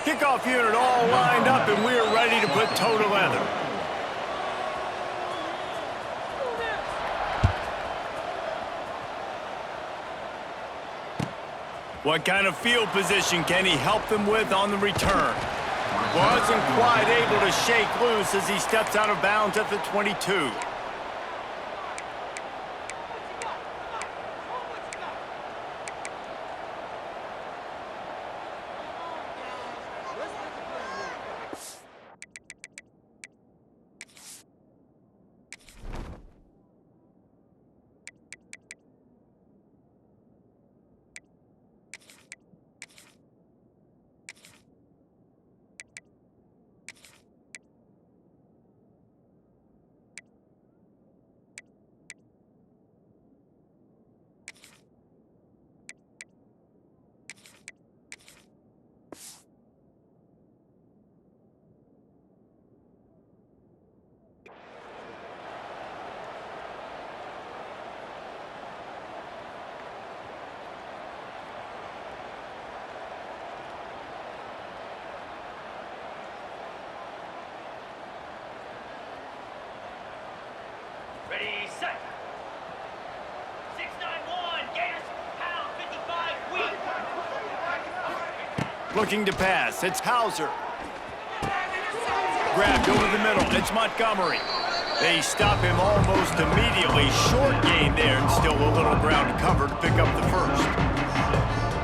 Kickoff unit all lined up, and we're ready to put toe to leather. What kind of field position can he help them with on the return? Wasn't quite able to shake loose as he steps out of bounds at the 22. Ready, set. 691, Gators, pound 55, weak. Looking to pass, it's Hauser. Grabbed over the middle, it's Montgomery. They stop him almost immediately. Short gain there, and still a little ground to cover to pick up the first.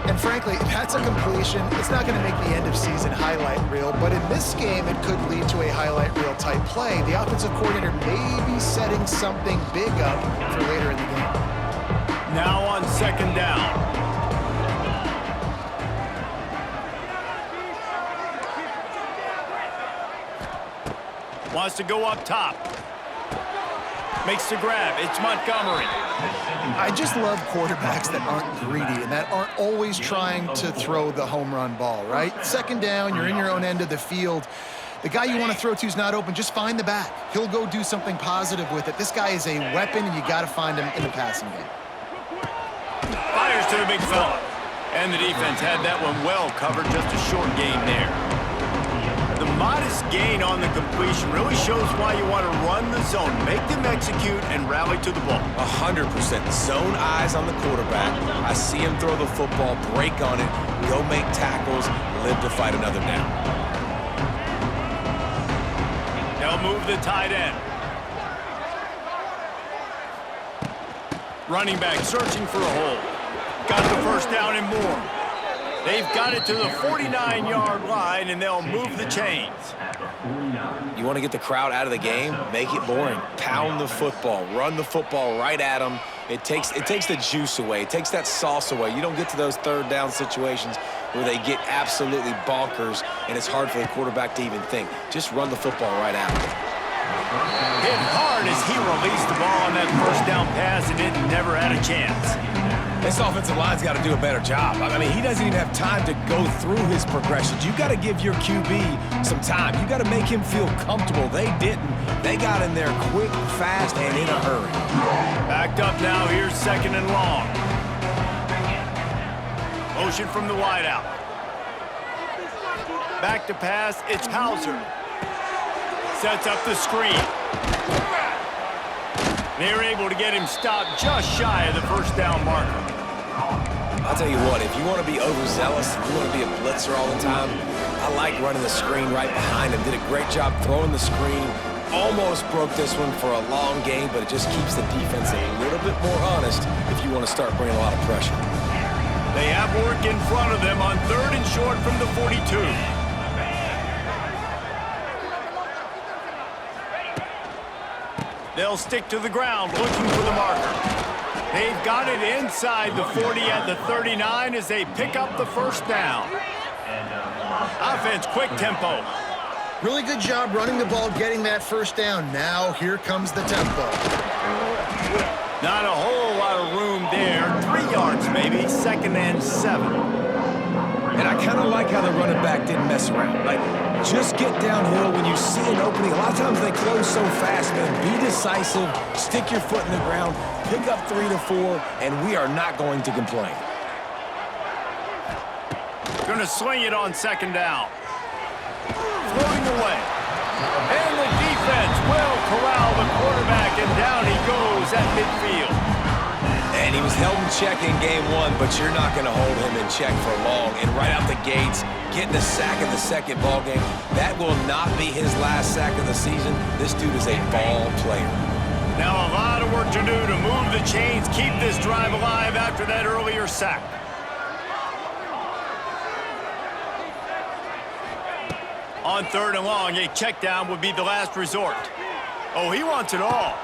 And frankly, if that's a completion, it's not going to make the end-of-season highlight reel, but in this game, it could lead to a highlight reel type play. The offensive coordinator may be setting something big up for later in the game. Now on second down. Wants to go up top. Makes the grab. It's Montgomery. I just love quarterbacks that aren't greedy and that aren't always trying to throw the home run ball, right? Second down, you're in your own end of the field. The guy you want to throw to is not open. Just find the back. He'll go do something positive with it. This guy is a weapon, and you got to find him in the passing game. Fires to the big fella. And the defense had that one well covered. Just a short gain there. The modest gain on the completion really shows why you want to run the zone, make them execute, and rally to the ball. 100%. Zone eyes on the quarterback. I see him throw the football, break on it, go make tackles, live to fight another down. They'll move the tight end. Running back searching for a hole. Got the first down and more. They've got it to the 49-yard line, and they'll move the chains. You want to get the crowd out of the game? Make it boring. Pound the football. Run the football right at them. It takes the juice away. It takes that sauce away. You don't get to those third down situations where they get absolutely bonkers, and it's hard for the quarterback to even think. Just run the football right at them. Hit hard as he released the ball on that first down pass, and it never had a chance. This offensive line's got to do a better job. I mean, he doesn't even have time to go through his progressions. You got to give your QB some time. You got to make him feel comfortable. They didn't. They got in there quick, fast, and in a hurry. Backed up now. Here's second and long. Motion from the wideout. Back to pass. It's Hauser. Sets up the screen. They're able to get him stopped just shy of the first down marker. I'll tell you what, if you want to be overzealous, if you want to be a blitzer all the time, I like running the screen right behind him. Did a great job throwing the screen. Almost broke this one for a long game, but it just keeps the defense a little bit more honest if you want to start bringing a lot of pressure. They have work in front of them on third and short from the 42. They'll stick to the ground looking for the marker. They've got it inside the 40 at the 39 as they pick up the first down. Offense, quick tempo. Really good job running the ball, getting that first down. Now here comes the tempo. Not a whole lot of room there. 3 yards maybe, second and 7. And I kind of like how the running back didn't mess around. Like, just get downhill when you see an opening. A lot of times they close so fast, man. Be decisive, stick your foot in the ground, pick up 3 to 4, and we are not going to complain. Going to swing it on second down. away. And the defense will corral the quarterback, and down he goes at midfield. And he was held in check in game one, but you're not going to hold him in check for long. And right out the gates, getting a sack in the second ball game, that will not be his last sack of the season. This dude is a ball player. Now a lot of work to do to move the chains, keep this drive alive after that earlier sack. On 3rd and long, a check down would be the last resort. Oh, he wants it all.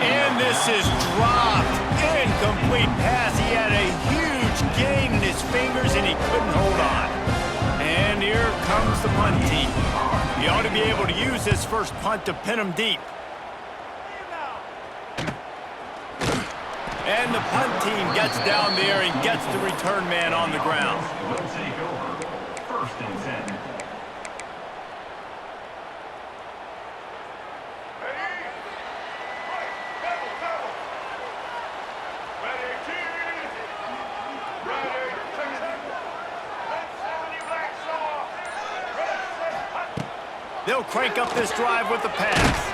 And this is dropped. Incomplete pass. He had a huge gain in his fingers, and he couldn't hold on. And here comes the punt team. He ought to be able to use this first punt to pin him deep. And the punt team gets down there and gets the return man on the ground. Will take over. 1st and 10. They'll crank up this drive with the pass.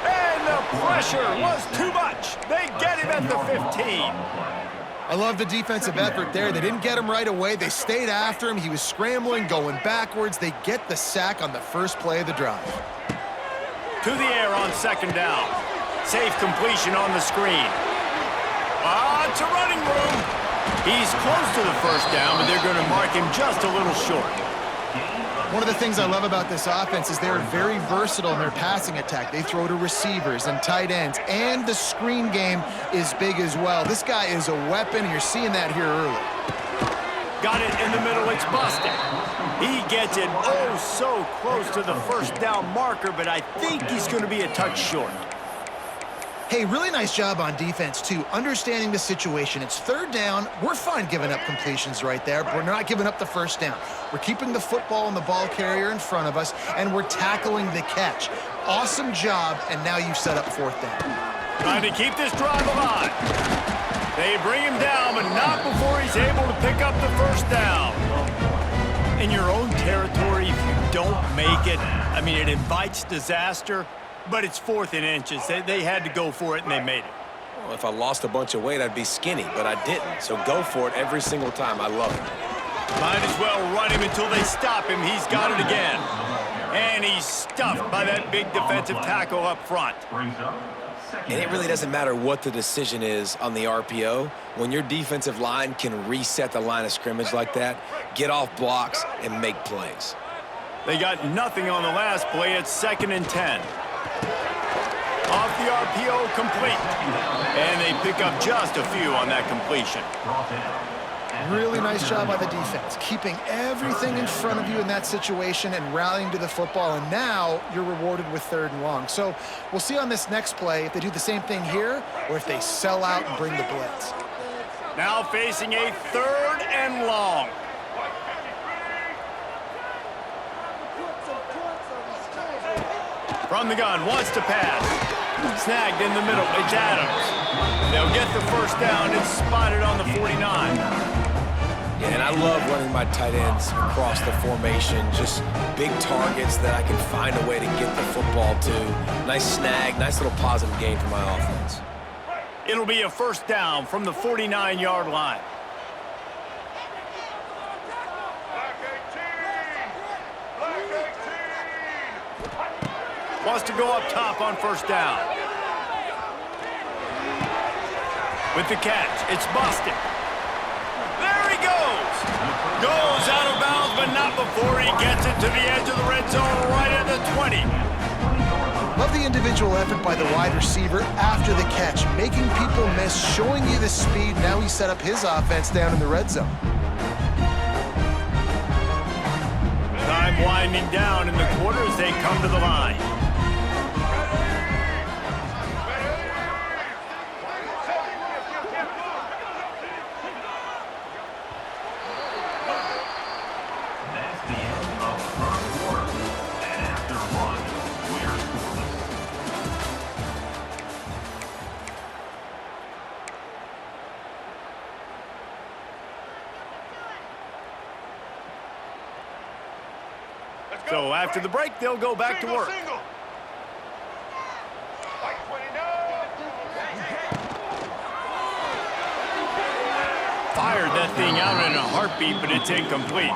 And the pressure was too much. They get him at the 15. I love the defensive effort there. They didn't get him right away. They stayed after him. He was scrambling, going backwards. They get the sack on the first play of the drive. To the air on 2nd down. Safe completion on the screen. It's a running room. He's close to the 1st down, but they're going to mark him just a little short. One of the things I love about this offense is they're very versatile in their passing attack. They throw to receivers and tight ends, and the screen game is big as well. This guy is a weapon, and you're seeing that here early. Got it in the middle. It's busted. He gets it oh so close to the 1st down marker, but I think he's going to be a touch short. Hey, really nice job on defense, too, understanding the situation. It's 3rd down. We're fine giving up completions right there, but we're not giving up the 1st down. We're keeping the football and the ball carrier in front of us, and we're tackling the catch. Awesome job, and now you've set up 4th down. Trying to keep this drive alive. They bring him down, but not before he's able to pick up the 1st down. In your own territory, if you don't make it, I mean, it invites disaster. But it's 4th and inches. They had to go for it, and they made it. Well, if I lost a bunch of weight, I'd be skinny, but I didn't. So go for it every single time. I love it. Might as well run him until they stop him. He's got it again. And he's stuffed by that big defensive tackle up front. And it really doesn't matter what the decision is on the RPO. When your defensive line can reset the line of scrimmage like that, get off blocks and make plays. They got nothing on the last play. It's 2nd and 10. Off the RPO, complete. And they pick up just a few on that completion. Really nice job by the defense, keeping everything in front of you in that situation and rallying to the football, and now you're rewarded with 3rd and long. So we'll see on this next play if they do the same thing here or if they sell out and bring the blitz. Now facing a 3rd and long. From the gun, wants to pass. Snagged in the middle, it's Adams. They'll get the 1st down. It's spotted on the 49. Yeah, and I love running my tight ends across the formation. Just big targets that I can find a way to get the football to. Nice snag, nice little positive gain for my offense. It'll be a 1st down from the 49-yard line. Wants to go up top on 1st down. With the catch, it's busted. There he goes. Goes out of bounds, but not before he gets it to the edge of the red zone right at the 20. Love the individual effort by the wide receiver after the catch, making people miss, showing you the speed. Now he set up his offense down in the red zone. Time winding down in the quarter as they come to the line. After the break, they'll go back to work. Fired that thing out in a heartbeat, but it's incomplete.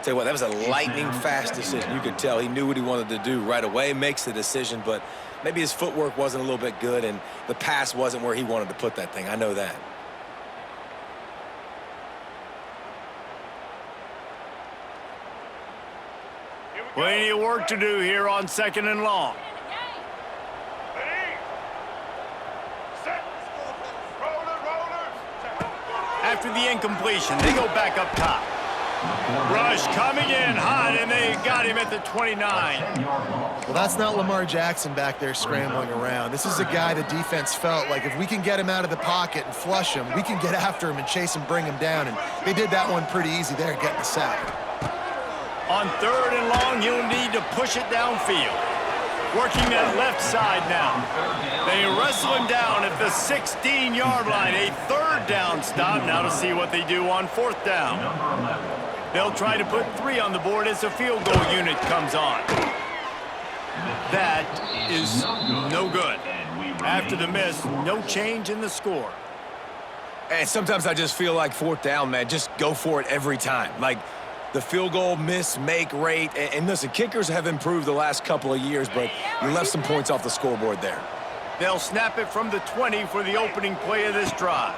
Tell you what, that was a lightning-fast decision. You could tell he knew what he wanted to do right away, makes the decision, but maybe his footwork wasn't a little bit good, and the pass wasn't where he wanted to put that thing. I know that. Plenty of work to do here on 2nd and long. After the incompletion, they go back up top. Rush coming in hot, and they got him at the 29. Well, that's not Lamar Jackson back there scrambling around. This is a guy the defense felt like if we can get him out of the pocket and flush him, we can get after him and chase him, bring him down, and they did that one pretty easy there, getting the sack. On 3rd and long, he'll need to push it downfield. Working that left side now. They wrestle him down at the 16-yard line. A 3rd down stop. Now to see what they do on 4th down. They'll try to put 3 on the board as the field goal unit comes on. That is no good. After the miss, no change in the score. And sometimes I just feel like 4th down, man, just go for it every time. Like, the field goal miss, make rate. And listen, kickers have improved the last couple of years, but you left some points off the scoreboard there. They'll snap it from the 20 for the opening play of this drive.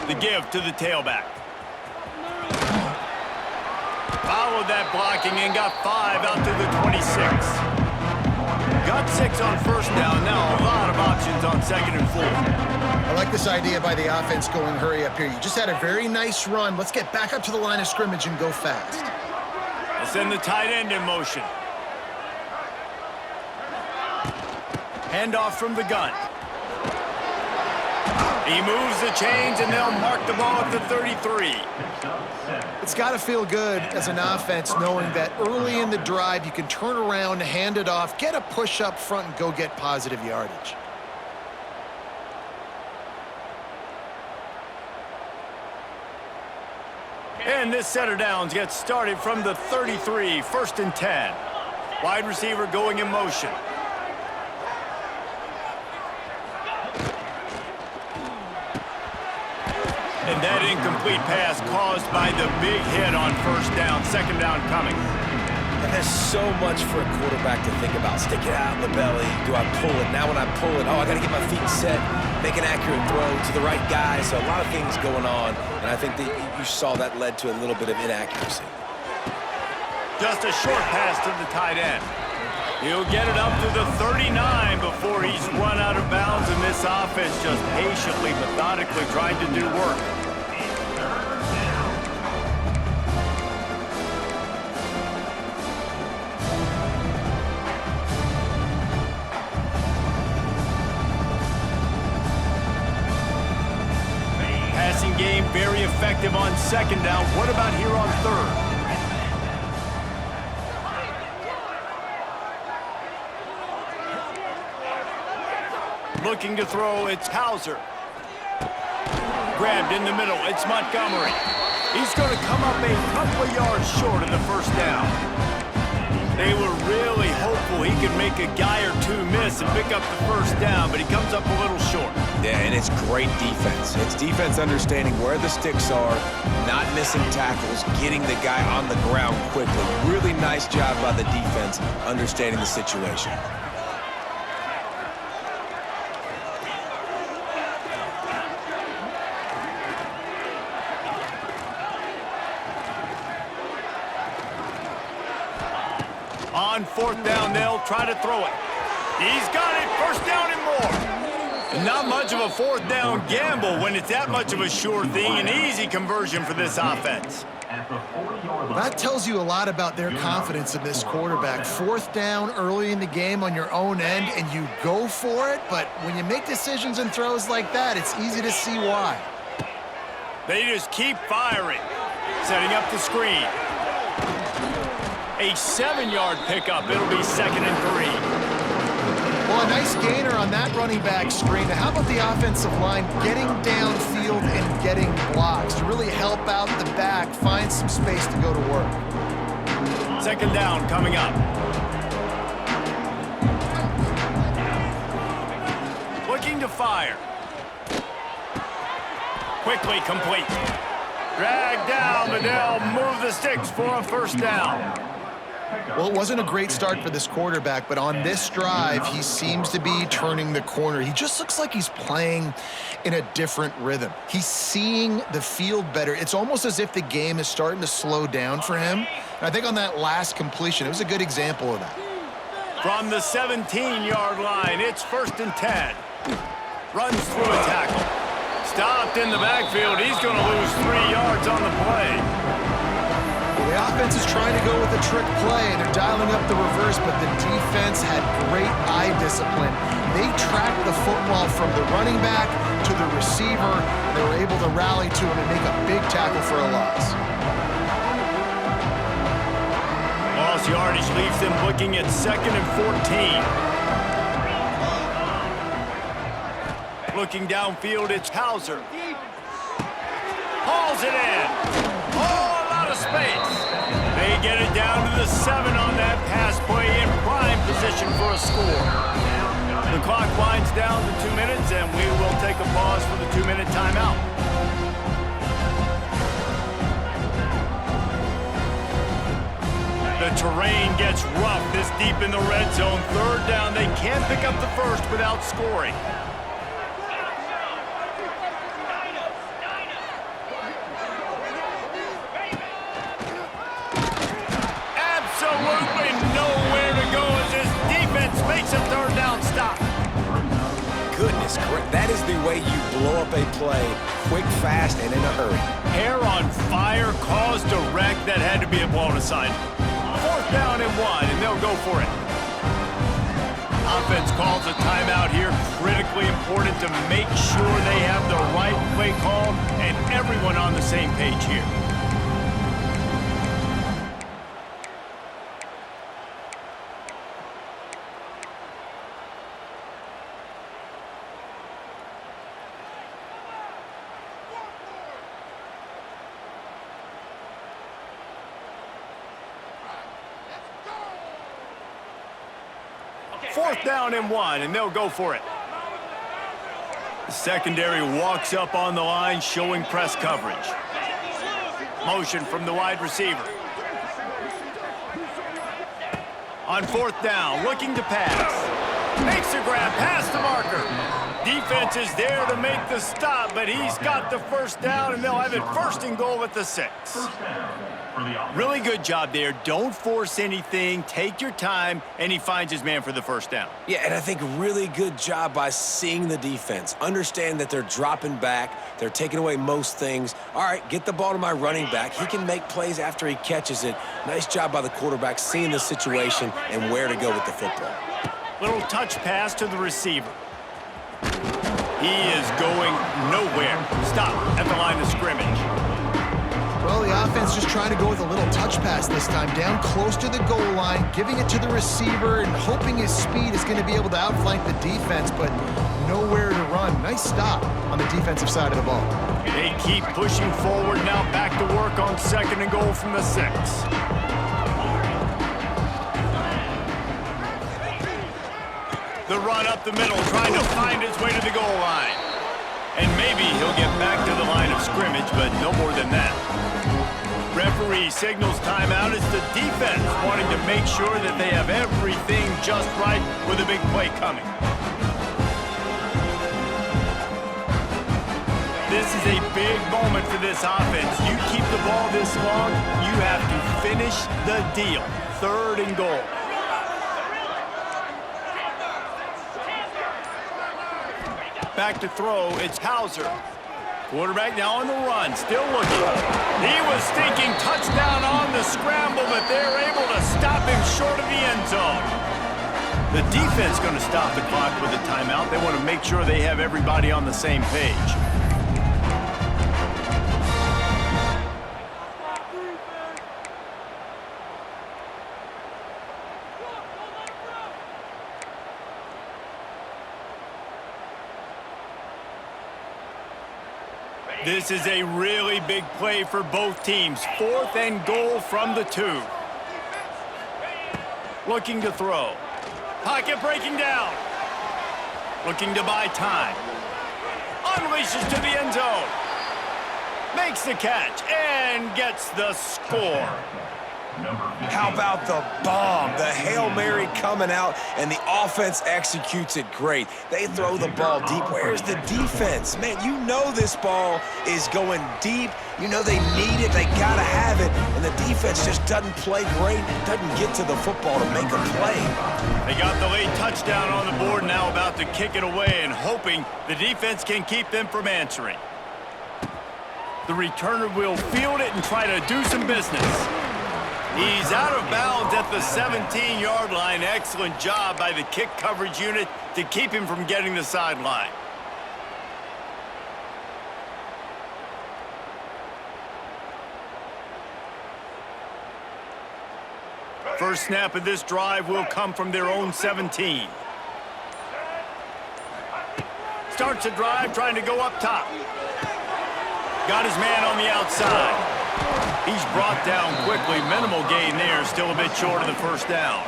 The give to the tailback. Followed that blocking and got 5 out to the 26. Got 6 on 1st down. Now a lot of options on 2nd and 4. I like this idea by the offense going hurry up here. You just had a very nice run. Let's get back up to the line of scrimmage and go fast. They'll send the tight end in motion. Handoff from the gun. He moves the chains, and they'll mark the ball at the 33. It's got to feel good as an offense knowing that early in the drive you can turn around, hand it off, get a push up front, and go get positive yardage. And this set of downs gets started from the 33, 1st and 10. Wide receiver going in motion. And that incomplete pass caused by the big hit on 1st down, 2nd down coming. And there's so much for a quarterback to think about. Stick it out in the belly. Do I pull it? Now when I pull it, I got to get my feet set, make an accurate throw to the right guy. So a lot of things going on, and I think that you saw that led to a little bit of inaccuracy. Just a short pass to the tight end. He'll get it up to the 39 before he's run out of bounds, and this offense just patiently, methodically trying to do work. Passing game very effective on 2nd down. What about here on 3rd? Looking to throw, it's Hauser. Grabbed in the middle, it's Montgomery. He's going to come up a couple of yards short of the 1st down. They were really hopeful he could make a guy or two miss and pick up the 1st down, but he comes up a little short. Yeah, and it's great defense. It's defense understanding where the sticks are, not missing tackles, getting the guy on the ground quickly. Really nice job by the defense understanding the situation. On 4th down, they'll try to throw it. He's got it, 1st down and more. Not much of a 4th down gamble when it's that much of a sure thing, an easy conversion for this offense. That tells you a lot about their confidence in this quarterback. 4th down early in the game on your own end, and you go for it, but when you make decisions and throws like that, it's easy to see why. They just keep firing, setting up the screen. A 7-yard pickup. It'll be 2nd and 3. Well, a nice gainer on that running back screen. Now, how about the offensive line getting downfield and getting blocks to really help out the back, find some space to go to work? Second down coming up. Looking to fire. Quickly complete. Drag down, but they'll move the sticks for a first down. Well, it wasn't a great start for this quarterback, but on this drive, he seems to be turning the corner. He just looks like he's playing in a different rhythm. He's seeing the field better. It's almost as if the game is starting to slow down for him. And I think on that last completion, it was a good example of that. From the 17-yard line, it's 1st and 10. Runs through a tackle. Stopped in the backfield. He's going to lose 3 yards on the play. The offense is trying to go with a trick play, and they're dialing up the reverse, but the defense had great eye discipline. They tracked the football from the running back to the receiver, and they were able to rally to him and make a big tackle for a loss. Lost yardage leaves them looking at 2nd and 14. Looking downfield, it's Hauser. Hauls it in. Oh, a lot of space. They get it down to the 7 on that pass play in prime position for a score. The clock winds down to 2 minutes, and we will take a pause for the 2-minute timeout. The terrain gets rough this deep in the red zone. 3rd down, they can't pick up the first without scoring. Absolutely nowhere to go as this defense makes a 3rd down stop. Goodness, that is the way you blow up a play quick, fast, and in a hurry. Hair on fire caused a wreck that had to be a blown aside. 4th down and 1, and they'll go for it. Offense calls a timeout here. Critically important to make sure they have the right play call and everyone on the same page here. Fourth down and 1, and they'll go for it. The secondary walks up on the line, showing press coverage. Motion from the wide receiver. On 4th down, looking to pass. Makes a grab, past the marker. Defense is there to make the stop, but he's got the first down, and they'll have it 1st and goal at the 6. Really good job there. Don't force anything. Take your time, and he finds his man for the first down. Yeah, and I think really good job by seeing the defense. Understand that they're dropping back. They're taking away most things. All right, get the ball to my running back. He can make plays after he catches it. Nice job by the quarterback seeing the situation and where to go with the football. Little touch pass to the receiver. He is going nowhere. Stop at the line of scrimmage. Well, the offense just trying to go with a little touch pass this time, down close to the goal line, giving it to the receiver and hoping his speed is going to be able to outflank the defense, but nowhere to run. Nice stop on the defensive side of the ball. They keep pushing forward now, back to work on 2nd and goal from the 6. The run up the middle, trying to find his way to the goal line. And maybe he'll get back to the line of scrimmage, but no more than that. Referee signals timeout. It's the defense wanting to make sure that they have everything just right with a big play coming. This is a big moment for this offense. You keep the ball this long, you have to finish the deal. 3rd and goal. Back to throw, it's Hauser. Quarterback now on the run, still looking. He was thinking touchdown on the scramble, but they're able to stop him short of the end zone. The defense going to stop the clock with a timeout. They want to make sure they have everybody on the same page. This is a really big play for both teams. 4th and goal from the 2. Looking to throw. Pocket breaking down. Looking to buy time. Unleashes to the end zone. Makes the catch and gets the score. How about the bomb? The Hail Mary coming out, and the offense executes it great. They throw the ball deep. Where's the defense? Man, you know this ball is going deep. You know they need it. They got to have it. And the defense just doesn't play great, doesn't get to the football to make a play. They got the late touchdown on the board, now about to kick it away and hoping the defense can keep them from answering. The returner will field it and try to do some business. He's out of bounds at the 17-yard line. Excellent job by the kick coverage unit to keep him from getting the sideline. First snap of this drive will come from their own 17. Starts the drive trying to go up top. Got his man on the outside. He's brought down quickly. Minimal gain there. Still a bit short of the first down.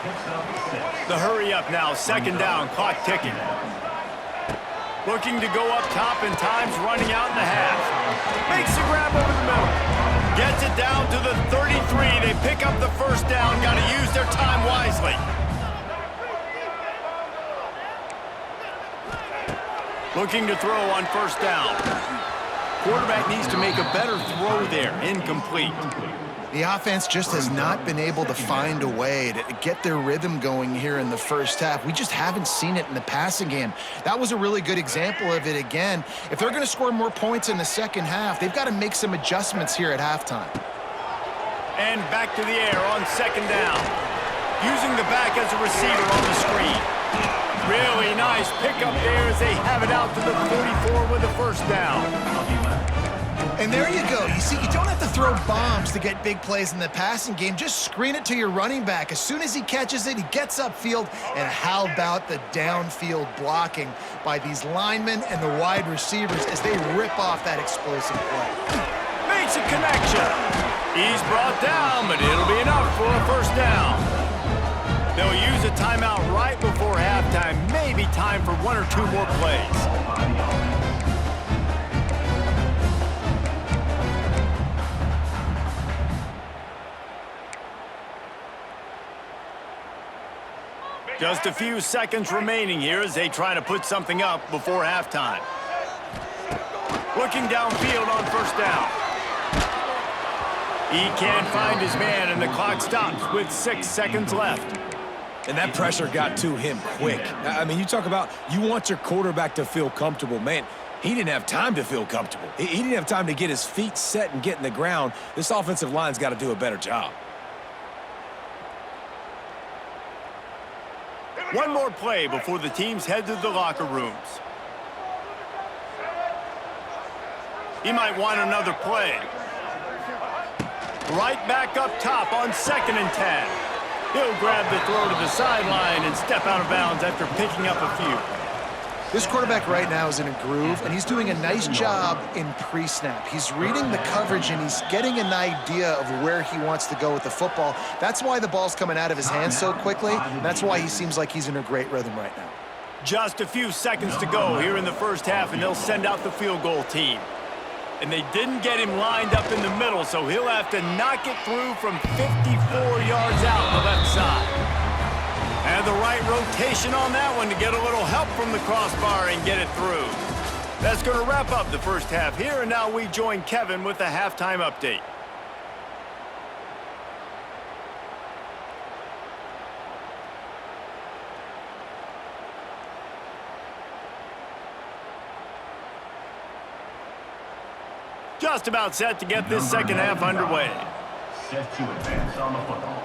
The hurry up now. Second down. Clock ticking. Looking to go up top, and time's running out in the half. Makes the grab over the middle. Gets it down to the 33. They pick up the first down. Got to use their time wisely. Looking to throw on first down. Quarterback needs to make a better throw there. Incomplete. The offense just has not been able to find a way to get their rhythm going here in the first half. We just haven't seen it in the passing game. That was a really good example of it again. If they're going to score more points in the second half, they've got to make some adjustments here at halftime. And back to the air on second down. Using the back as a receiver on the screen. Really nice pickup there as they have it out to the 44 with the first down. And there you go. You see, you don't have to throw bombs to get big plays in the passing game. Just screen it to your running back. As soon as he catches it, he gets upfield. And how about the downfield blocking by these linemen and the wide receivers as they rip off that explosive play. Makes a connection. He's brought down, but it'll be enough for a first down. They'll use a timeout right before halftime. Maybe time for one or two more plays. Just a few seconds remaining here as they try to put something up before halftime. Looking downfield on first down. He can't find his man, and the clock stops with 6 seconds left. And that pressure got to him quick. I mean, you talk about you want your quarterback to feel comfortable. Man, he didn't have time to feel comfortable. He didn't have time to get his feet set and get in the ground. This offensive line's got to do a better job. One more play before the teams head to the locker rooms. He might want another play. Right back up top on 2nd and 10. He'll grab the throw to the sideline and step out of bounds after picking up a few. This quarterback right now is in a groove, and he's doing a nice job in pre-snap. He's reading the coverage, and he's getting an idea of where he wants to go with the football. That's why the ball's coming out of his hands so quickly, and that's why he seems like he's in a great rhythm right now. Just a few seconds to go here in the first half, and they'll send out the field goal team. And they didn't get him lined up in the middle, so he'll have to knock it through from 54 yards out on the left side. And the right rotation on that one to get a little help from the crossbar and get it through. That's going to wrap up the first half here, and now we join Kevin with the halftime update. Just about set to get this second half underway. Set to advance on the football.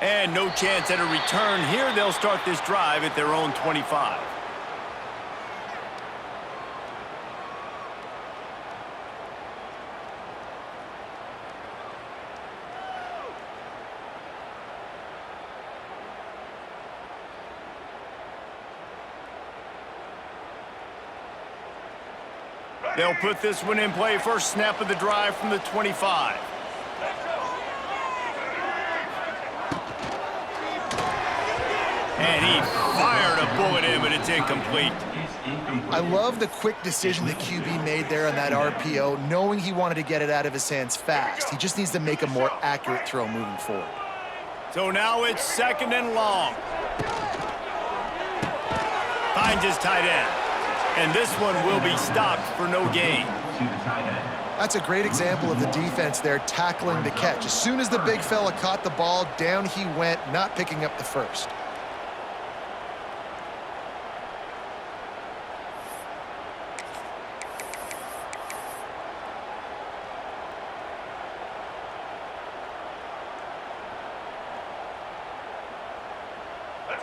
And no chance at a return here. They'll start this drive at their own 25. They'll put this one in play. First snap of the drive from the 25. And he fired a bullet in, but it's incomplete. I love the quick decision the QB made there on that RPO, knowing he wanted to get it out of his hands fast. He just needs to make a more accurate throw moving forward. So now it's 2nd and long. Finds his tight end. And this one will be stopped for no gain. That's a great example of the defense there tackling the catch. As soon as the big fella caught the ball, down he went, not picking up the first.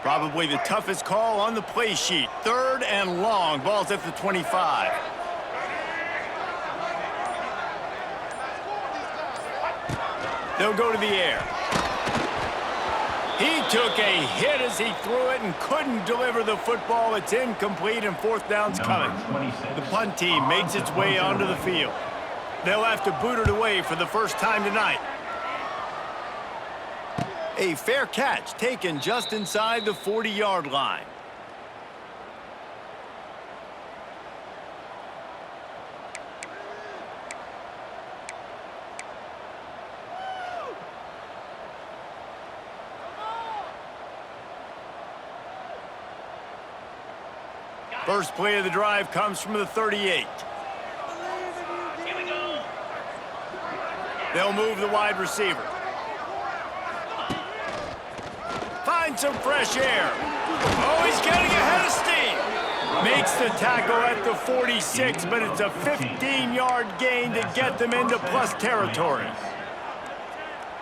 Probably the toughest call on the play sheet. 3rd and long. Ball's at the 25. They'll go to the air. He took a hit as he threw it and couldn't deliver the football. It's incomplete and 4th down's coming. The punt team makes its way onto the field. They'll have to boot it away for the first time tonight. A fair catch taken just inside the 40-yard line. First play of the drive comes from the 38. Here we go. They'll move the wide receiver. Find some fresh air. Oh, he's getting ahead of steam. Makes the tackle at the 46, but it's a 15-yard gain to get them into plus territory.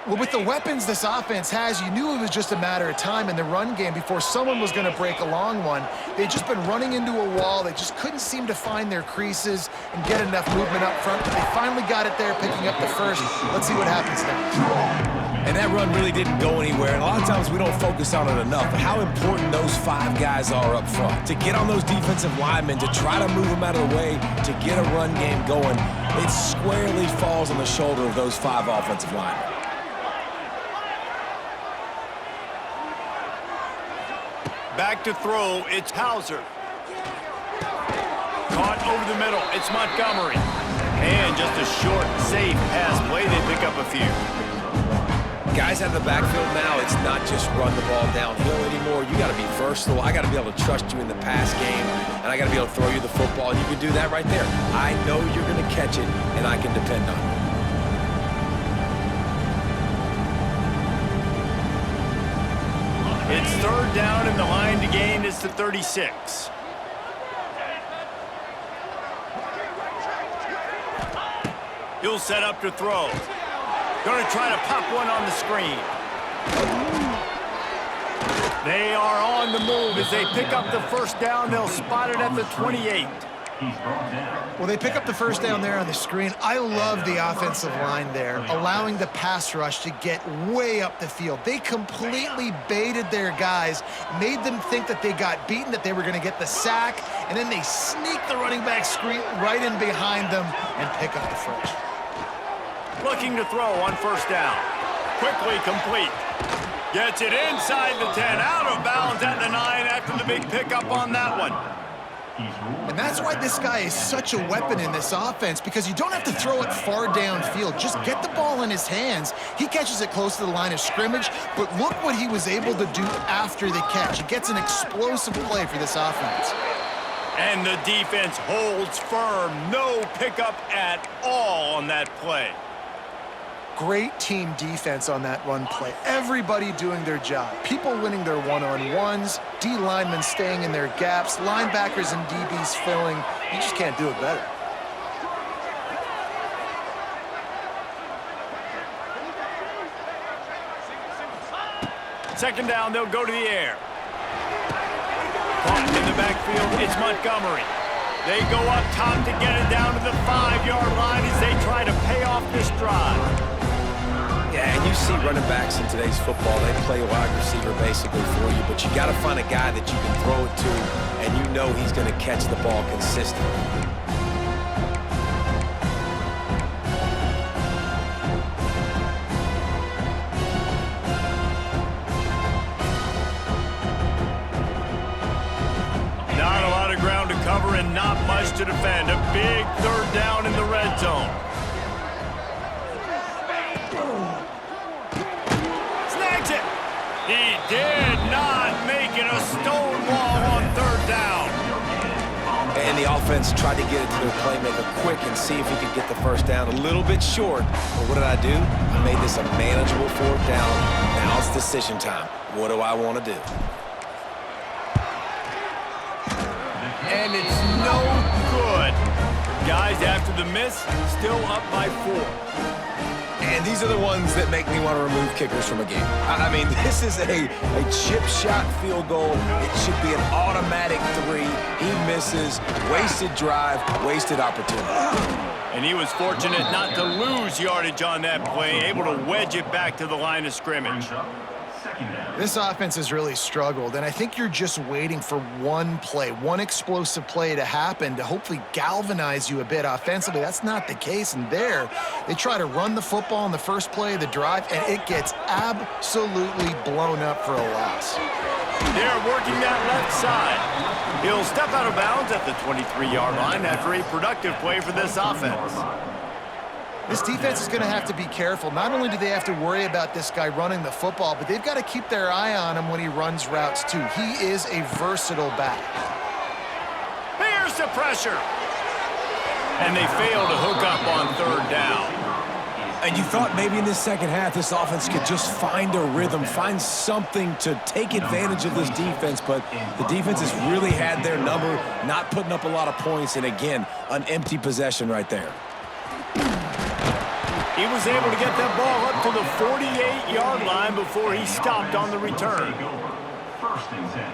Well, with the weapons this offense has, you knew it was just a matter of time in the run game before someone was going to break a long one. They'd just been running into a wall. They just couldn't seem to find their creases and get enough movement up front. But they finally got it there, picking up the first. Let's see what happens next. And that run really didn't go anywhere. And a lot of times we don't focus on it enough. But how important those 5 guys are up front. To get on those defensive linemen, to try to move them out of the way, to get a run game going, it squarely falls on the shoulder of those 5 offensive linemen. Back to throw, it's Hauser. Caught over the middle, it's Montgomery. And just a short, safe pass play, they pick up a few. Guys out of the backfield now, it's not just run the ball downhill anymore. You got to be versatile. I got to be able to trust you in the pass game, and I got to be able to throw you the football, and you can do that right there. I know you're going to catch it, and I can depend on you. It's 3rd down, and the line to gain is the 36. He'll set up to throw. Going to try to pop one on the screen. They are on the move as they pick up the first down. They'll spot it at the 28. Well, they pick up the first down there on the screen. I love the offensive line there, allowing the pass rush to get way up the field. They completely baited their guys, made them think that they got beaten, that they were going to get the sack, and then they sneak the running back screen right in behind them and pick up the first. Looking to throw on first down. Quickly complete. Gets it inside the 10, out of bounds at the 9 after the big pickup on that one. And that's why this guy is such a weapon in this offense, because you don't have to throw it far downfield. Just get the ball in his hands. He catches it close to the line of scrimmage, but look what he was able to do after the catch. He gets an explosive play for this offense. And the defense holds firm. No pickup at all on that play. Great team defense on that run play. Everybody doing their job. People winning their one-on-ones, D linemen staying in their gaps, linebackers and DBs filling. You just can't do it better. Second down, they'll go to the air. Caught in the backfield, it's Montgomery. They go up top to get it down to the 5-yard line as they try to pay off this drive. Yeah, and you see running backs in today's football, they play a wide receiver basically for you, but you got to find a guy that you can throw it to, and you know he's going to catch the ball consistently. to defend. A big third down in the red zone. Snags it. He did not make it a stonewall on third down. And the offense tried to get it to their playmaker quick and see if he could get the first down. A little bit short, but what did I do? I made this a manageable fourth down. Now it's decision time. What do I want to do? And it's no good. Guys, after the miss, still up by 4. And these are the ones that make me want to remove kickers from a game. I mean, this is a chip shot field goal. It should be an automatic 3. He misses. Wasted drive, wasted opportunity. And he was fortunate not to lose yardage on that play, able to wedge it back to the line of scrimmage. This offense has really struggled, and I think you're just waiting for one play, one explosive play to happen to hopefully galvanize you a bit offensively. That's not the case, and there, they try to run the football in the first play of the drive, and it gets absolutely blown up for a loss. They're working that left side. He'll step out of bounds at the 23-yard line after a productive play for this offense. This defense is going to have to be careful. Not only do they have to worry about this guy running the football, but they've got to keep their eye on him when he runs routes, too. He is a versatile back. Here's the pressure. And they fail to hook up on third down. And you thought maybe in this second half this offense could just find a rhythm, find something to take advantage of this defense, but the defense has really had their number, not putting up a lot of points, and again, an empty possession right there. He was able to get that ball up to the 48-yard line before he stopped on the return. First and 10.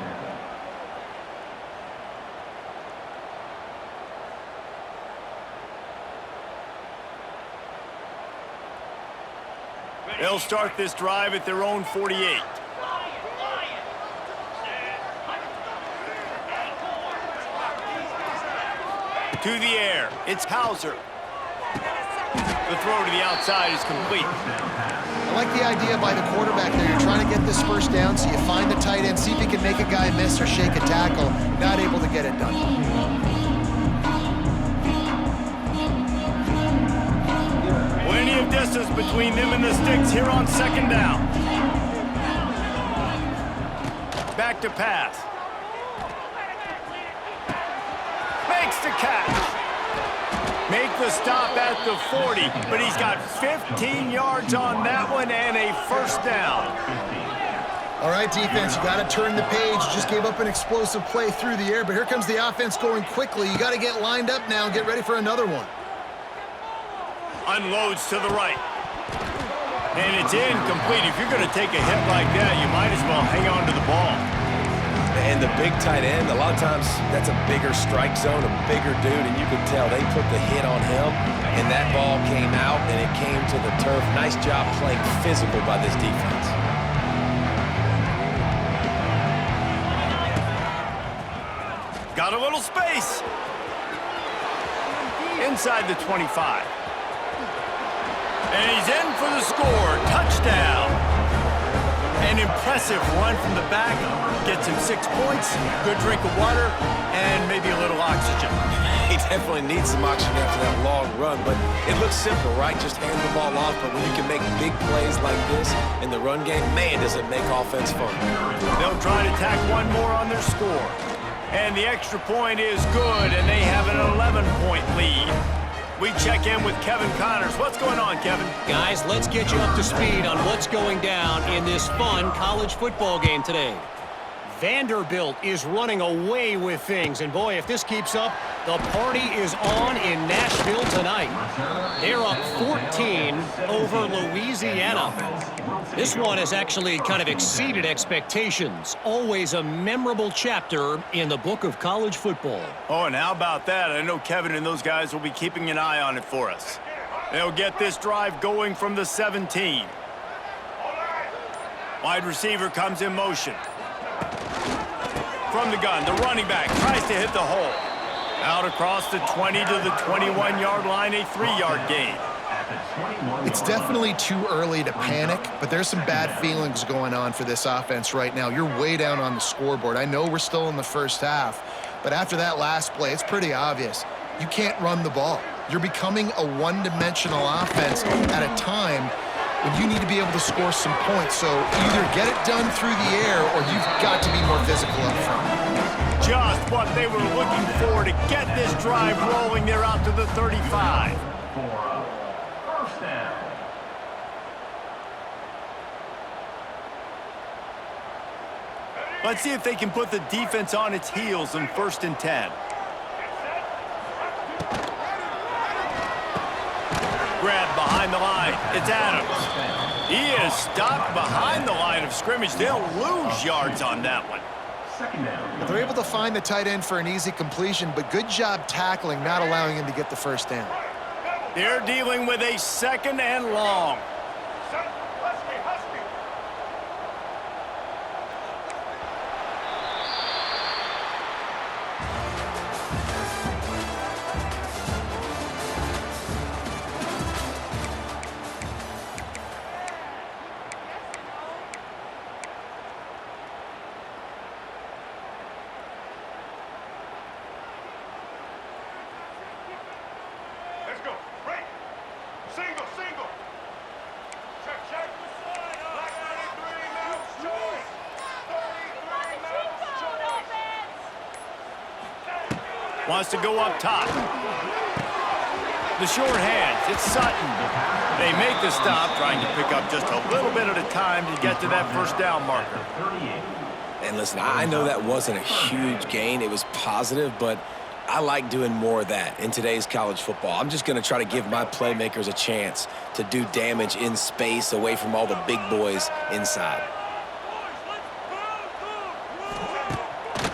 They'll start this drive at their own 48. To the air, it's Hauser. The throw to the outside is complete. I like the idea by the quarterback there. You're trying to get this first down, so you find the tight end, see if he can make a guy miss or shake a tackle. Not able to get it done. Plenty of distance between them and the sticks here on second down. Back to pass. Makes the catch. Make the stop at the 40, but he's got 15 yards on that one and a first down. All right, defense, you got to turn the page. You just gave up an explosive play through the air, but here comes the offense going quickly. You got to get lined up now and get ready for another one. Unloads to the right. And it's incomplete. If you're going to take a hit like that, you might as well hang on to the ball. And the big tight end, a lot of times that's a bigger strike zone, a bigger dude, and you could tell they put the hit on him, and that ball came out, and it came to the turf. Nice job playing physical by this defense. Got a little space. Inside the 25. And he's in for the score. Touchdown. An impressive run from the back. Gets him 6 points, good drink of water, and maybe a little oxygen. He definitely needs some oxygen after that long run, but it looks simple, right? Just hand the ball off, but when you can make big plays like this in the run game, man, does it make offense fun. They'll try to tack one more on their score. And the extra point is good, and they have an 11-point lead. We check in with Kevin Connors. What's going on, Kevin? Guys, let's get you up to speed on what's going down in this fun college football game today. Vanderbilt is running away with things, and boy, if this keeps up, the party is on in Nashville tonight. They're up 14 over Louisiana. This one has actually kind of exceeded expectations. Always a memorable chapter in the book of college football. Oh, and how about that? I know Kevin and those guys will be keeping an eye on it for us. They'll get this drive going from the 17. Wide receiver comes in motion. From the gun, the running back tries to hit the hole. Out across the 20 to the 21-yard line, a 3-yard gain. It's definitely too early to panic, but there's some bad feelings going on for this offense right now. You're way down on the scoreboard. I know we're still in the first half, but after that last play, it's pretty obvious. you can't run the ball. You're becoming a one-dimensional offense at a time when you need to be able to score some points. So either get it done through the air or you've got to be more physical up front. Just what they were looking for to get this drive rolling. They're out to the 35. For a first down. Let's see if they can put the defense on its heels in 1st and 10. Grab behind the line. It's Adams. He is stopped behind the line of scrimmage. They'll lose yards on that one. Second down. They're able to find the tight end for an easy completion, but good job tackling, not allowing him to get the first down. They're dealing with a 2nd and long. Let's go. Break. Single. Check. Black 93 Mouse choice. 33 Mouse choice. Wants to go up top. The short hands. It's Sutton. They make the stop, trying to pick up just a little bit at a time to get to that first down marker. 38. And listen, I know that wasn't a huge gain. It was positive, but I like doing more of that in today's college football. I'm just going to try to give my playmakers a chance to do damage in space away from all the big boys inside.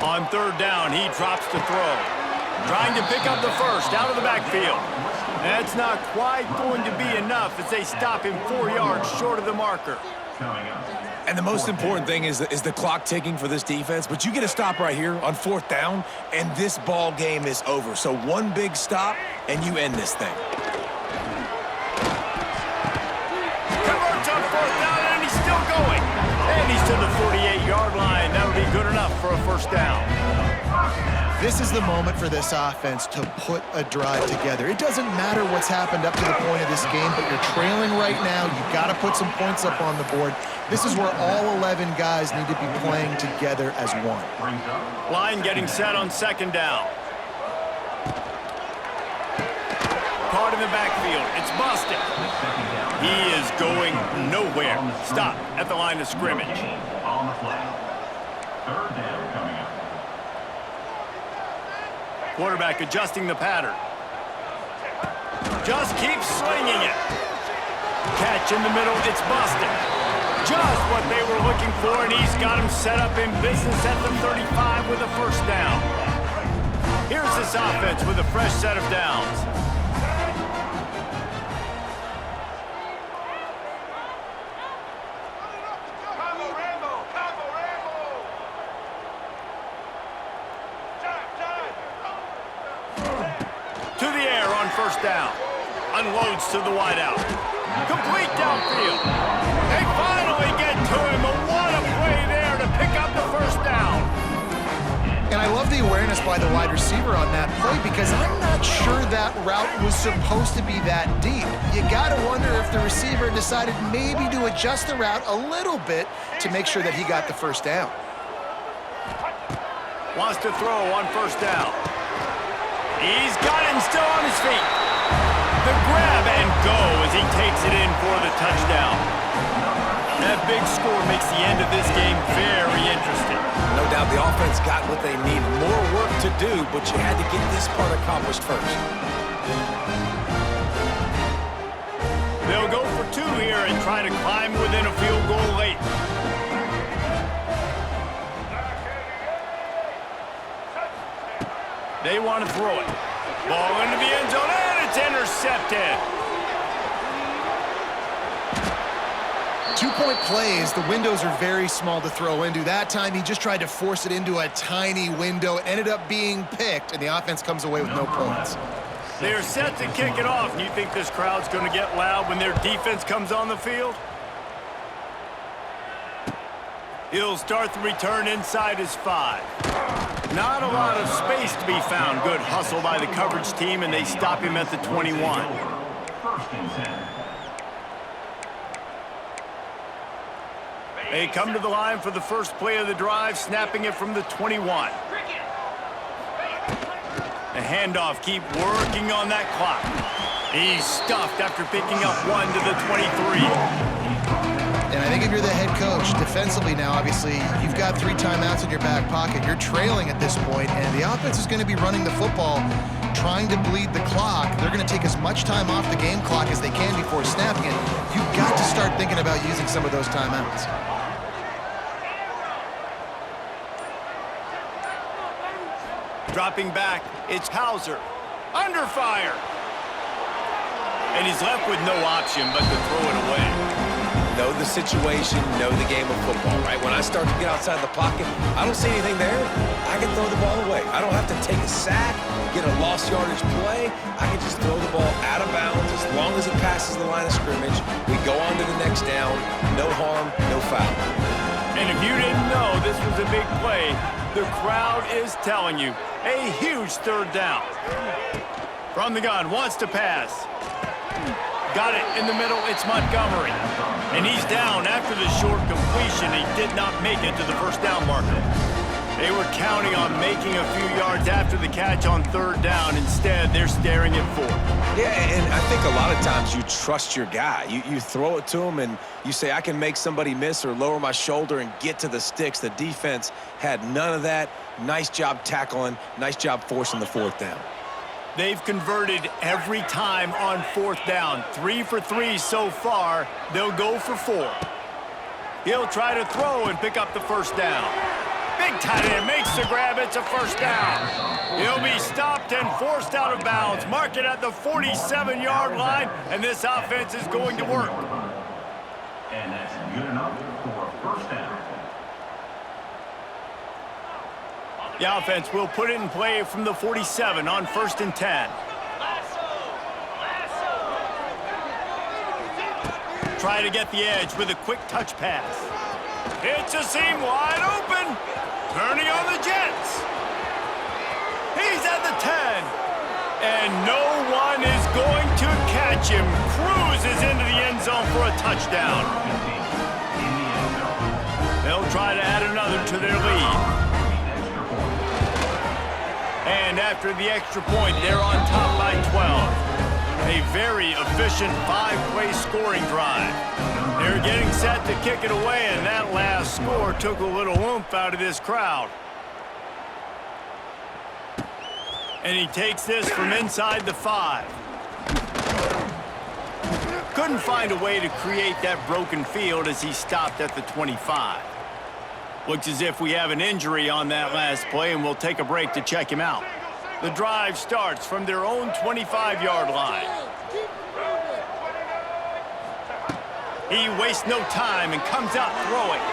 On 3rd down, he drops to throw. Trying to pick up the first out of the backfield. That's not quite going to be enough as they stop him 4 yards short of the marker. Coming up. And the most important thing is the clock ticking for this defense, but you get a stop right here on 4th down, and this ball game is over. So one big stop, and you end this thing. Converts on 4th down, and he's still going. And he's to the 48-yard line. That would be good enough for a first down. This is the moment for this offense to put a drive together. It doesn't matter what's happened up to the point of this game, but you're trailing right now. You've got to put some points up on the board. This is where all 11 guys need to be playing together as one. Brings up. Line getting set on 2nd down. Caught in the backfield. It's busted. Second down. He is going nowhere. Stop at the line of scrimmage. On the flag. 3rd down coming up. Quarterback adjusting the pattern. Just keeps slinging it. Catch in the middle. It's busted. Just what they were looking for, and he's got him set up in business at the 35 with a first down. Here's this offense with a fresh set of downs. Combo Rambo. To the air on first down. Unloads to the wideout. Complete downfield. They finally get to him. What a play there to pick up the first down. And I love the awareness by the wide receiver on that play because I'm not sure that route was supposed to be that deep. You got to wonder if the receiver decided maybe to adjust the route a little bit to make sure that he got the first down. Wants to throw on first down. He's got it and still on his feet. The grab and go as he takes it in for the touchdown. That big score makes the end of this game very interesting. No doubt the offense got what they needed. More work to do, but you had to get this part accomplished first. They'll go for 2 here and try to climb within a field goal late. They want to throw it. Ball into the end zone, and it's intercepted. 2-point plays, the windows are very small to throw into. That time, he just tried to force it into a tiny window. It ended up being picked, and the offense comes away with no points. They're set to kick it off. You think this crowd's going to get loud when their defense comes on the field? He'll start the return inside his 5. Not a lot of space to be found. Good hustle by the coverage team, and they stop him at the 21. First and 10. They come to the line for the first play of the drive, snapping it from the 21. The handoff, keep working on that clock. He's stuffed after picking up one to the 23. And I think if you're the head coach, defensively now, obviously, you've got 3 timeouts in your back pocket. You're trailing at this point, and the offense is going to be running the football, trying to bleed the clock. They're going to take as much time off the game clock as they can before snapping it. You've got to start thinking about using some of those timeouts. Dropping back, it's Hauser. Under fire. And he's left with no option but to throw it away. Know the situation, know the game of football, right? When I start to get outside the pocket, I don't see anything there. I can throw the ball away. I don't have to take a sack, get a lost yardage play. I can just throw the ball out of bounds as long as it passes the line of scrimmage. We go on to the next down. No harm, no foul. And if you didn't know this was a big play, the crowd is telling you. A huge third down. From the gun, wants to pass. Got it in the middle, it's Montgomery. And he's down after the short completion. He did not make it to the first down marker. They were counting on making a few yards after the catch on third down. Instead, they're staring at 4. Yeah, and I think a lot of times you trust your guy. You throw it to him and you say, I can make somebody miss or lower my shoulder and get to the sticks. The defense had none of that. Nice job tackling. Nice job forcing the fourth down. They've converted every time on fourth down. 3 for 3 so far. They'll go for 4. He'll try to throw and pick up the first down. Big tight end makes the grab. It's a first down. He'll be stopped and forced out of bounds. Mark it at the 47-yard line, and this offense is going to work. And that's good enough for a first down. The offense will put it in play from the 47 on 1st and 10. Try to get the edge with a quick touch pass. It's a seam wide open. Turning on the Jets. He's at the 10. And no one is going to catch him. Cruises into the end zone for a touchdown. They'll try to add another to their lead. And after the extra point, they're on top by 12. A very efficient 5-play scoring drive. They're getting set to kick it away, and that last score took a little oomph out of this crowd. And he takes this from inside the 5. Couldn't find a way to create that broken field as he stopped at the 25. Looks as if we have an injury on that last play, and we'll take a break to check him out. The drive starts from their own 25-yard line. He wastes no time and comes out throwing.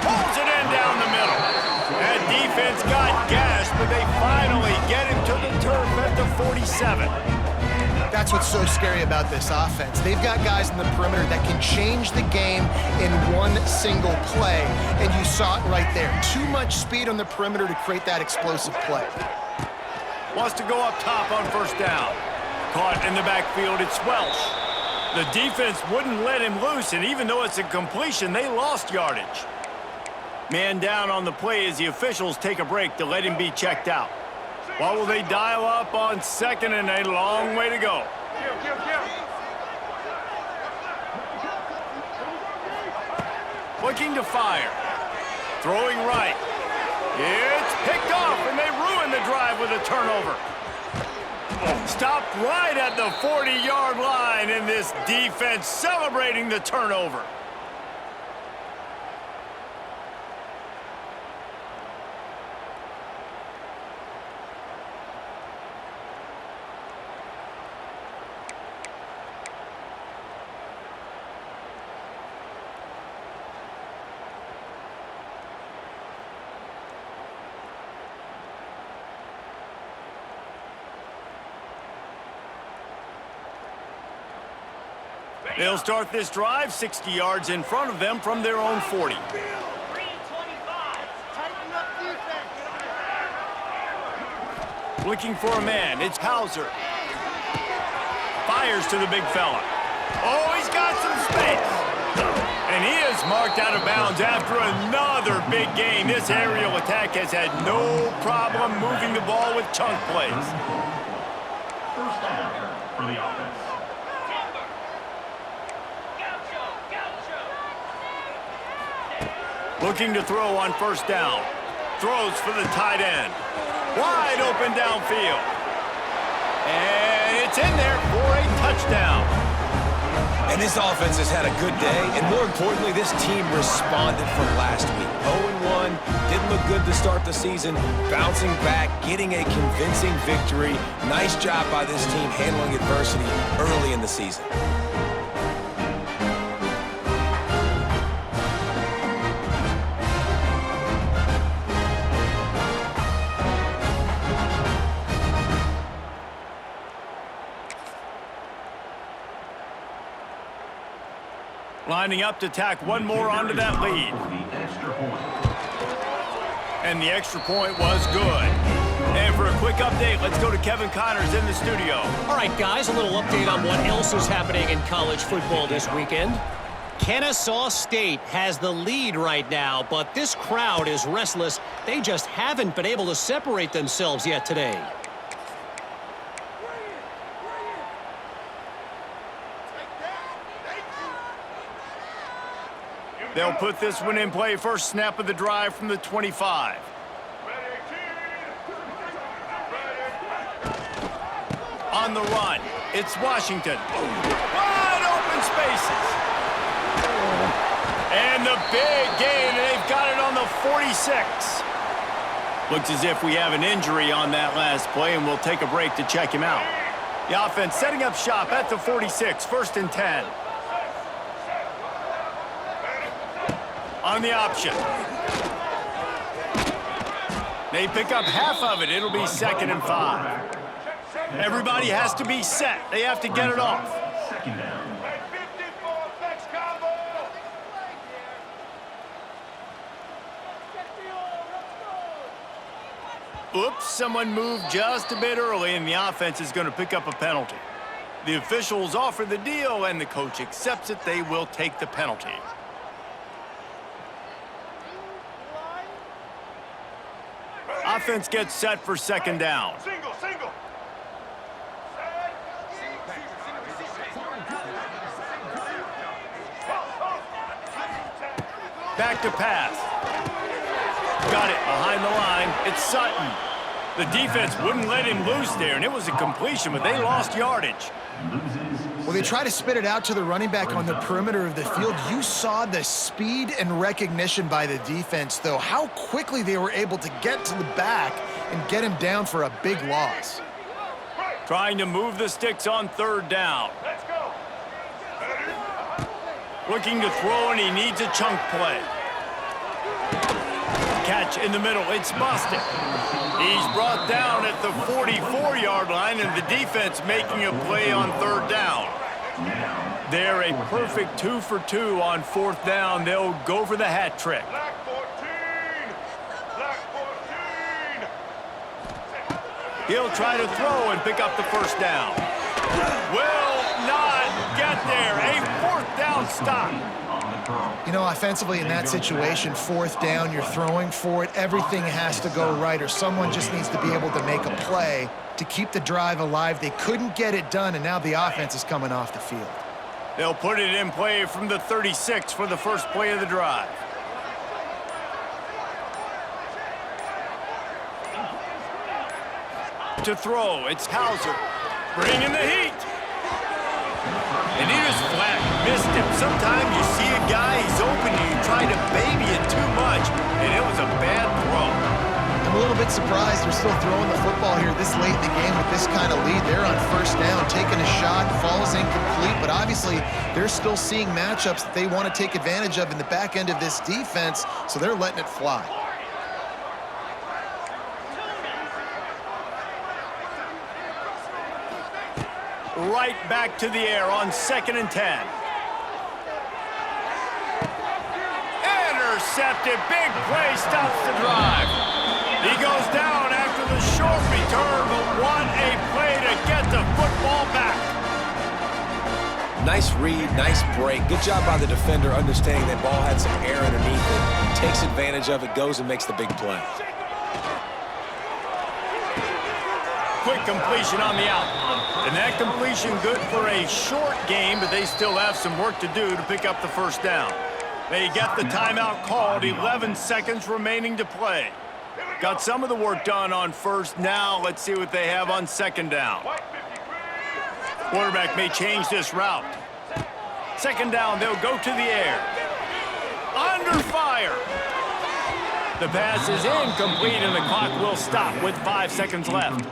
Pulls it in down the middle. That defense got gashed, but they finally get him to the turf at the 47. That's what's so scary about this offense. They've got guys in the perimeter that can change the game in one single play, and you saw it right there. Too much speed on the perimeter to create that explosive play. Wants to go up top on first down. Caught in the backfield, it's Welsh. The defense wouldn't let him loose, and even though it's a completion, they lost yardage. Man down on the play as the officials take a break to let him be checked out. What will they dial up on second and a long way to go? Looking to fire. Throwing right. It's picked off, and they ruin the drive with a turnover. Stopped right at the 40-yard line, and this defense celebrating the turnover. They'll start this drive 60 yards in front of them from their own 40. Looking for a man. It's Hauser. Fires to the big fella. Oh, he's got some space. And he is marked out of bounds after another big gain. This aerial attack has had no problem moving the ball with chunk plays. First down for the offense. Looking to throw on first down. Throws for the tight end. Wide open downfield. And it's in there for a touchdown. And this offense has had a good day, and more importantly, this team responded from last week. 0-1, didn't look good to start the season, bouncing back, getting a convincing victory. Nice job by this team handling adversity early in the season. Lining up to tack one more onto that lead. And the extra point was good. And for a quick update, let's go to Kevin Connors in the studio. All right, guys, a little update on what else is happening in college football this weekend. Kennesaw State has the lead right now, but this crowd is restless. They just haven't been able to separate themselves yet today. They'll put this one in play. First snap of the drive from the 25. On the run, it's Washington. Wide open spaces. And the big gain, and they've got it on the 46. Looks as if we have an injury on that last play, and we'll take a break to check him out. The offense setting up shop at the 46, 1st and 10. On the option. They pick up half of it. It'll be 2nd and 5. Everybody has to be set. They have to get it off. Second down. Oops, someone moved just a bit early, and the offense is going to pick up a penalty. The officials offer the deal, and the coach accepts it. They will take the penalty. Offense gets set for 2nd down. Single. Back to pass. Got it behind the line. It's Sutton. The defense wouldn't let him loose there, and it was a completion, but they lost yardage. Well, they try to spit it out to the running back on the perimeter of the field. You saw the speed and recognition by the defense, though, how quickly they were able to get to the back and get him down for a big loss. Trying to move the sticks on 3rd down. Let's go. Looking to throw, and he needs a chunk play. Catch in the middle. It's Bostic. He's brought down at the 44-yard line, and the defense making a play on 3rd down. They're a perfect 2 for 2 on 4th down. They'll go for the hat trick. Black 14. He'll try to throw and pick up the 1st down. Will not get there. A 4th down stop. You know, offensively in that situation, 4th down, you're throwing for it. Everything has to go right, or someone just needs to be able to make a play to keep the drive alive. They couldn't get it done, and now the offense is coming off the field. They'll put it in play from the 36 for the first play of the drive. To throw, it's Hauser. Bringing the heat. And he just flat missed him. Sometimes you see a guy, he's open, and you try to baby it too much, and it was a bad throw. I'm a little bit surprised they're still throwing the football here this late in the game with this kind of lead. They're on 1st down, taking a shot, falls incomplete, but obviously they're still seeing matchups that they want to take advantage of in the back end of this defense, so they're letting it fly. Right back to the air on 2nd and 10. Intercepted. Big play stops the drive. He goes down after the short return, but what a play to get the football back. Nice read, nice break. Good job by the defender understanding that ball had some air underneath it. Takes advantage of it, goes and makes the big play. Quick completion on the out. And that completion good for a short game, but they still have some work to do to pick up the first down. They get the timeout called, 11 seconds remaining to play. Got some of the work done on first. Now let's see what they have on second down. Quarterback may change this route. Second down, they'll go to the air. Under fire. The pass is incomplete, and the clock will stop with 5 seconds left.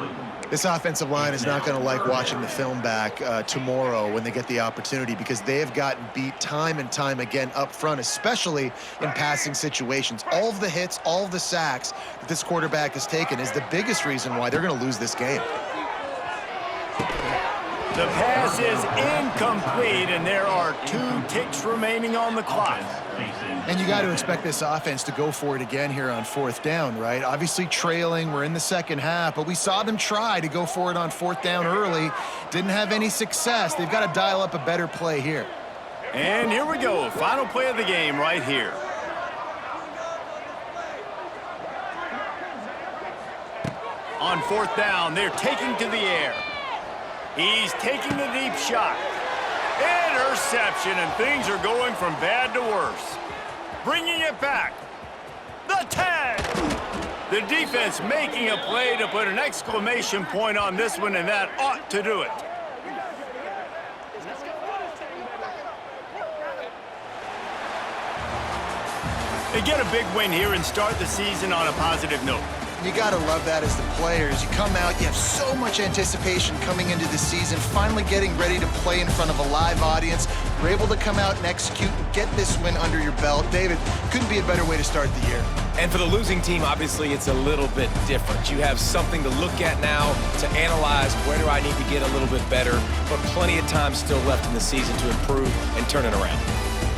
This offensive line is not going to like watching the film back tomorrow when they get the opportunity, because they have gotten beat time and time again up front, especially in passing situations. All of the hits, all of the sacks that this quarterback has taken is the biggest reason why they're going to lose this game. The pass is incomplete, and there are 2 ticks remaining on the clock. And you got to expect this offense to go for it again here on fourth down, right? Obviously trailing, we're in the second half, but we saw them try to go for it on fourth down early. Didn't have any success. They've got to dial up a better play here. And here we go, final play of the game right here. On fourth down, they're taking to the air. He's taking the deep shot. Interception, and things are going from bad to worse. Bringing it back. The tag. The defense making a play to put an exclamation point on this one, and that ought to do it. They get a big win here and start the season on a positive note. You got to love that as the players. You come out, you have so much anticipation coming into the season, finally getting ready to play in front of a live audience. You're able to come out and execute and get this win under your belt. David, couldn't be a better way to start the year. And for the losing team, obviously, it's a little bit different. You have something to look at now to analyze where do I need to get a little bit better, but plenty of time still left in the season to improve and turn it around.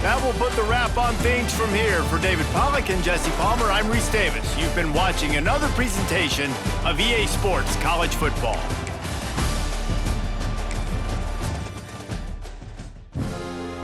That will put the wrap on things from here. For David Pollack and Jesse Palmer, I'm Reese Davis. You've been watching another presentation of EA Sports College Football.